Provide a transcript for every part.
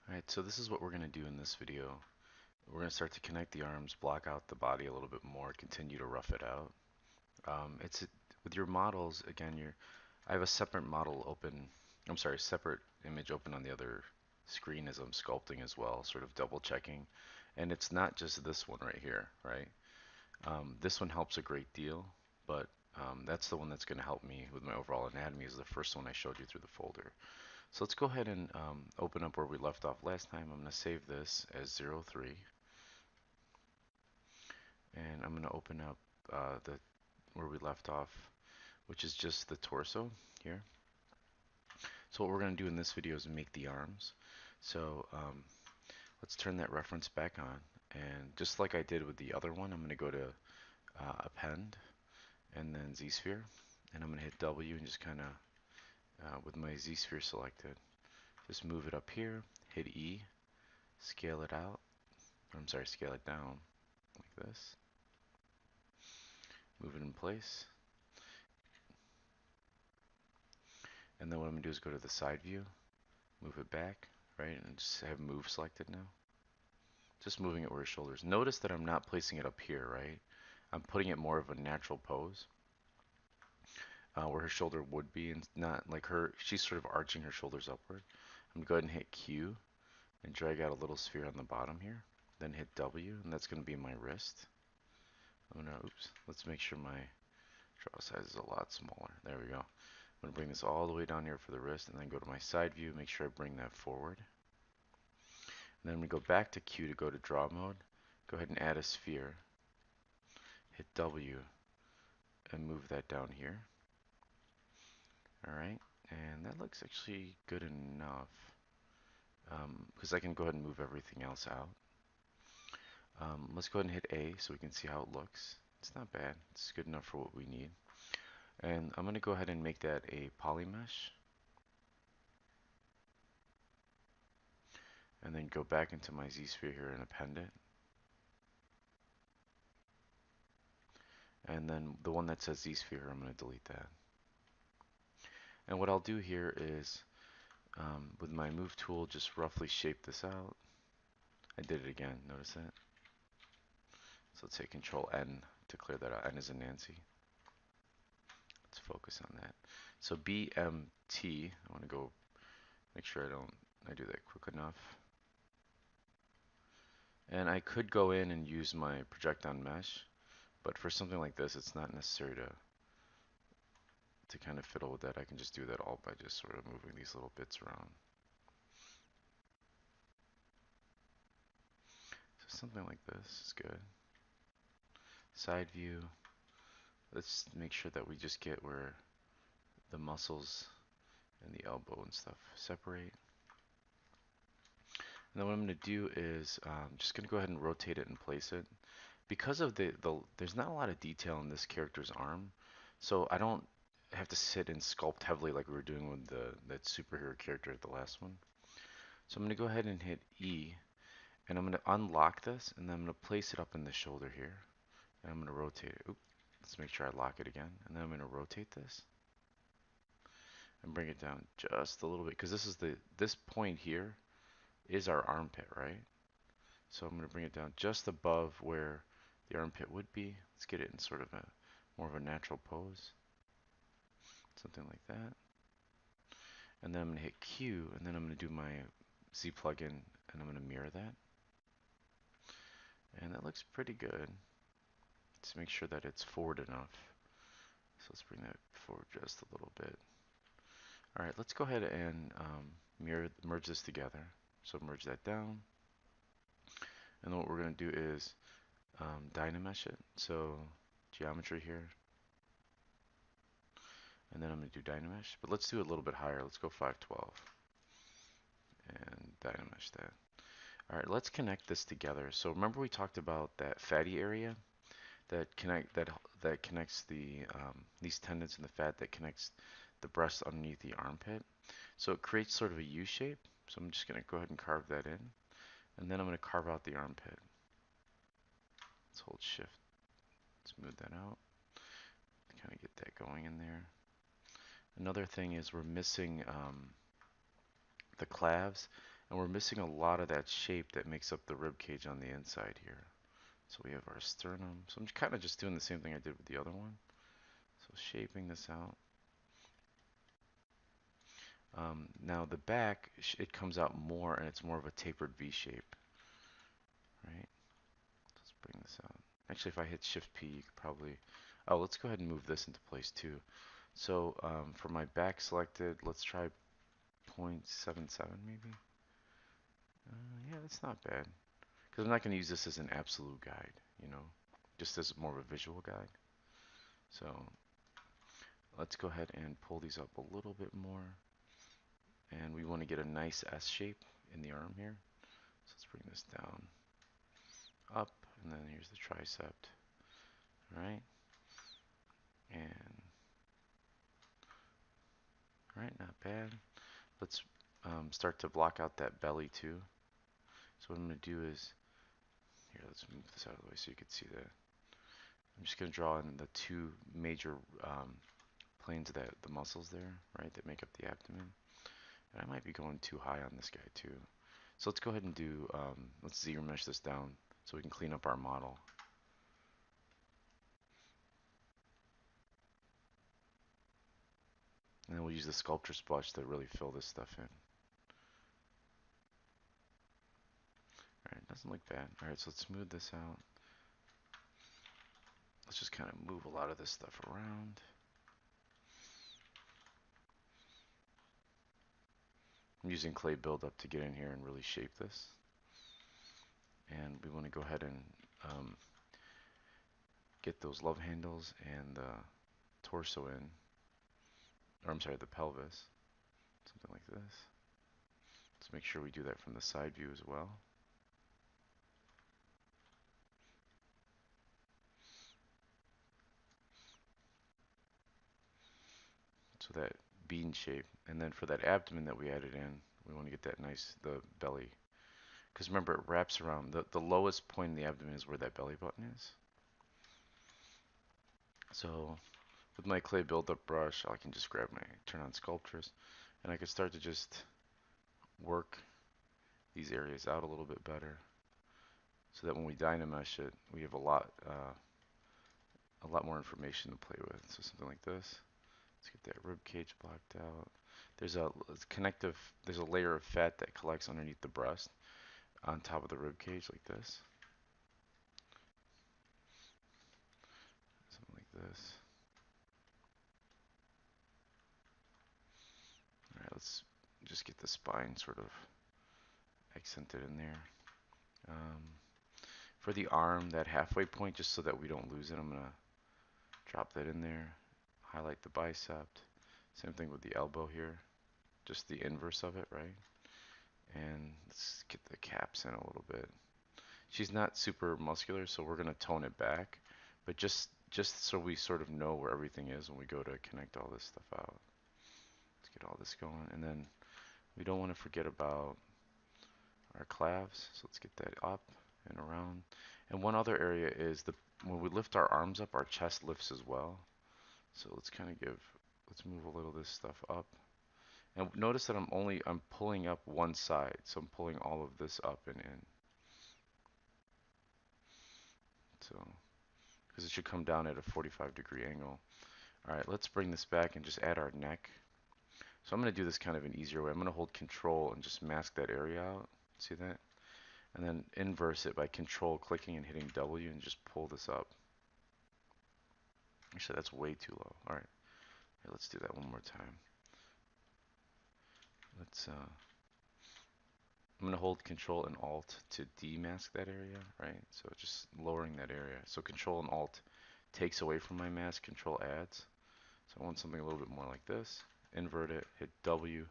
Alright, so this is what we're going to do in this video. We're going to start to connect the arms, block out the body a little bit more, continue to rough it out. It's with your models, again, I have a separate model open, I'm sorry, separate image open on the other screen as I'm sculpting as well, sort of double checking. And it's not just this one right here, right? This one helps a great deal, but that's the one that's going to help me with my overall anatomy is the first one I showed you through the folder. So let's go ahead and open up where we left off last time. I'm going to save this as 03, and I'm going to open up the where we left off, which is just the torso here. So what we're going to do in this video is make the arms. So let's turn that reference back on, and just like I did with the other one, I'm going to go to Append, and then Z-Sphere, and I'm going to hit W and just kind of, with my Z-Sphere selected, just move it up here, hit E, scale it out, or I'm sorry, scale it down, like this. Move it in place. And then what I'm going to do is go to the side view, move it back, right, and just have move selected now. Just moving it where his shoulders. Notice that I'm not placing it up here, right? I'm putting it more of a natural pose, where her shoulder would be, and not like she's sort of arching her shoulders upward. I'm going to go ahead and hit Q and drag out a little sphere on the bottom here. Then hit W, and that's going to be my wrist. Oh no, oops. Let's make sure my draw size is a lot smaller. There we go. I'm going to bring this all the way down here for the wrist, and then go to my side view, make sure I bring that forward. And then we go back to Q to go to draw mode. Go ahead and add a sphere. Hit W and move that down here. Alright, and that looks actually good enough, because I can go ahead and move everything else out. Let's go ahead and hit A so we can see how it looks. It's not bad. It's good enough for what we need. And I'm going to go ahead and make that a poly mesh. And then go back into my Z-sphere here and append it. And then the one that says Z-sphere, I'm going to delete that. And what I'll do here is, with my move tool, just roughly shape this out. I did it again, notice that? So let's hit Control N to clear that out. N is in Nancy. Let's focus on that. So BMT, I want to go make sure I do that quick enough. And I could go in and use my project on mesh, but for something like this, it's not necessary to kind of fiddle with that. I can just do that all by just sort of moving these little bits around. So something like this is good. Side view. Let's make sure that we just get where the muscles and the elbow and stuff separate. And then what I'm going to do is just going to go ahead and rotate it and place it. Because of there's not a lot of detail in this character's arm, so I don't have to sit and sculpt heavily like we were doing with that superhero character at the last one. So I'm going to go ahead and hit E, and I'm going to unlock this, and then I'm going to place it up in the shoulder here, and I'm going to rotate it. Oops, let's make sure I lock it again, and then I'm going to rotate this and bring it down just a little bit, because this point here is our armpit, right? So I'm going to bring it down just above where the armpit would be. Let's get it in sort of a more of a natural pose. Something like that. And then I'm going to hit Q, and then I'm going to do my Z plugin, and I'm going to mirror that. And that looks pretty good. Let's make sure that it's forward enough. So let's bring that forward just a little bit. Alright, let's go ahead and merge this together. So merge that down. And then what we're going to do is dynamesh it. So geometry here. And then I'm going to do dynamesh. But let's do it a little bit higher. Let's go 512. And dynamesh that. Alright, let's connect this together. So remember we talked about that fatty area that connects these tendons and the fat that connects the breast underneath the armpit. So it creates sort of a U shape. So I'm just going to go ahead and carve that in. And then I'm going to carve out the armpit. Let's hold shift. Smooth that out. Kind of get that going in there. Another thing is we're missing the calves And we're missing a lot of that shape that makes up the rib cage on the inside here. So we have our sternum. So I'm kind of just doing the same thing I did with the other one. So shaping this out. Now the back, it comes out more and it's more of a tapered V shape, right? Let's bring this out. Actually, if I hit Shift P, you could probably, oh, let's go ahead and move this into place too. So for my back selected, let's try 0.77 maybe. Yeah, that's not bad. Because I'm not going to use this as an absolute guide, you know, just as more of a visual guide. So let's go ahead and pull these up a little bit more. And we want to get a nice S shape in the arm here. So let's bring this down, up, and then here's the tricep. All right, and all right, not bad. Let's start to block out that belly too. So what I'm going to do is, here, let's move this out of the way so you can see that. I'm just going to draw in the two major planes of the muscles there, right, that make up the abdomen. And I might be going too high on this guy too. So let's go ahead and do, let's Z mesh this down so we can clean up our model. And then we'll use the sculpture sponge to really fill this stuff in. Alright, doesn't look bad. Alright, so let's smooth this out. Let's just kind of move a lot of this stuff around. I'm using clay buildup to get in here and really shape this. And we want to go ahead and get those love handles and the torso in. Or I'm sorry, the pelvis. Something like this. Let's make sure we do that from the side view as well. So that bean shape. And then for that abdomen that we added in, we want to get that nice, the belly. Because remember, it wraps around, the lowest point in the abdomen is where that belly button is. So with my clay buildup brush, I can just grab my, turn on sculptures, and I can start to just work these areas out a little bit better. So that when we dynamesh it, we have a lot more information to play with. So something like this. Let's get that rib cage blocked out. There's a connective, there's a layer of fat that collects underneath the breast on top of the rib cage like this. Something like this. Alright, let's just get the spine sort of accented in there. For the arm, that halfway point, just so that we don't lose it, I'm going to drop that in there. Highlight the bicep. Same thing with the elbow here. Just the inverse of it, right? And let's get the caps in a little bit. She's not super muscular, so we're going to tone it back. But just so we sort of know where everything is when we go to connect all this stuff out. Let's get all this going. And then we don't want to forget about our calves. So let's get that up and around. And one other area is when we lift our arms up, our chest lifts as well. So let's kind of let's move a little of this stuff up. And notice that I'm pulling up one side. So I'm pulling all of this up and in. So, because it should come down at a 45-degree angle. All right, let's bring this back and just add our neck. So I'm going to do this kind of an easier way. I'm going to hold control and just mask that area out. See that? And then inverse it by control clicking and hitting W and just pull this up. Actually, that's way too low. All right, here, let's do that one more time. I'm going to hold control and alt to demask that area, right? So just lowering that area. So control and alt takes away from my mask, control adds. So I want something a little bit more like this. Invert it, hit W.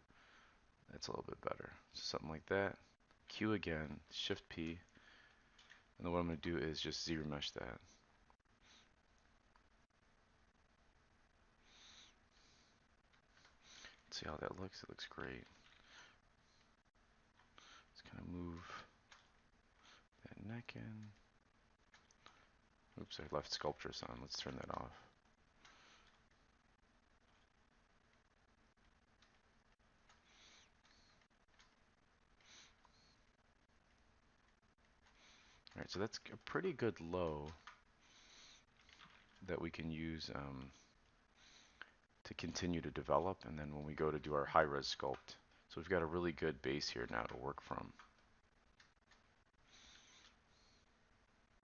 That's a little bit better. So something like that. Q again, Shift P. And then what I'm going to do is just Z mesh that. Let's see how that looks. It looks great. Let's kind of move that neck in. Oops, I left sculptures on. Let's turn that off. All right, so that's a pretty good low that we can use to continue to develop. And then when we go to do our high-res sculpt, so we've got a really good base here now to work from.